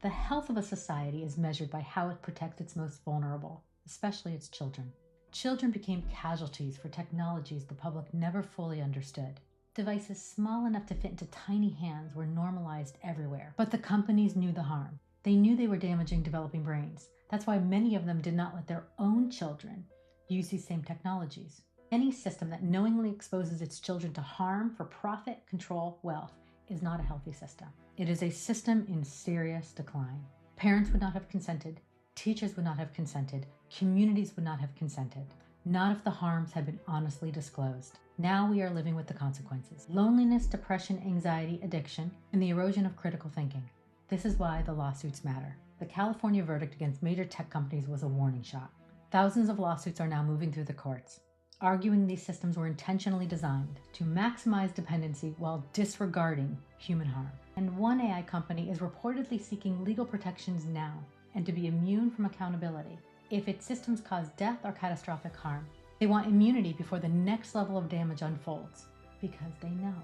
The health of a society is measured by how it protects its most vulnerable, especially its children. Children became casualties for technologies the public never fully understood. Devices small enough to fit into tiny hands were normalized everywhere, but the companies knew the harm. They knew they were damaging developing brains. That's why many of them did not let their own children use these same technologies. Any system that knowingly exposes its children to harm for profit, control, wealth is not a healthy system. It is a system in serious decline. Parents would not have consented, teachers would not have consented, communities would not have consented, not if the harms had been honestly disclosed. Now we are living with the consequences: loneliness, depression, anxiety, addiction, and the erosion of critical thinking. This is why the lawsuits matter. The California verdict against major tech companies was a warning shot. Thousands of lawsuits are now moving through the courts, arguing these systems were intentionally designed to maximize dependency while disregarding human harm. And one AI company is reportedly seeking legal protections now and to be immune from accountability if its systems cause death or catastrophic harm. They want immunity before the next level of damage unfolds because they know.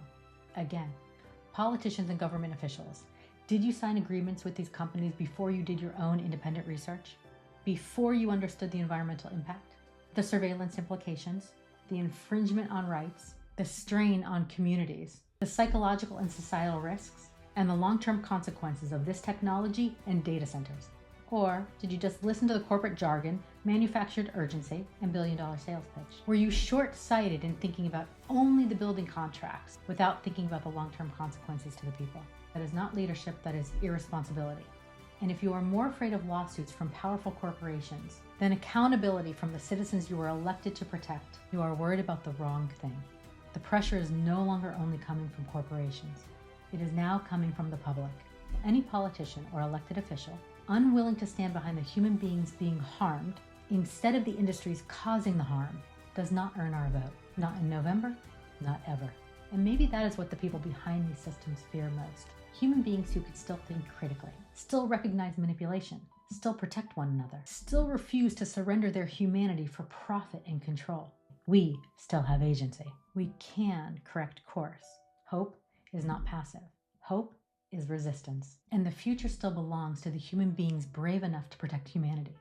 Again, politicians and government officials, did you sign agreements with these companies before you did your own independent research? Before you understood the environmental impact, the surveillance implications, the infringement on rights, the strain on communities, the psychological and societal risks, and the long-term consequences of this technology and data centers? Or did you just listen to the corporate jargon, manufactured urgency, and billion-dollar sales pitch? Were you short-sighted in thinking about only the building contracts without thinking about the long-term consequences to the people? That is not leadership, that is irresponsibility. And if you are more afraid of lawsuits from powerful corporations than accountability from the citizens you were elected to protect, you are worried about the wrong thing. The pressure is no longer only coming from corporations. It is now coming from the public. Any politician or elected official unwilling to stand behind the human beings being harmed instead of the industries causing the harm does not earn our vote. Not in November, not ever. And maybe that is what the people behind these systems fear most. Human beings who could still think critically, still recognize manipulation, still protect one another, still refuse to surrender their humanity for profit and control. We still have agency. We can correct course. Hope is not passive. Hope is resistance. And the future still belongs to the human beings brave enough to protect humanity.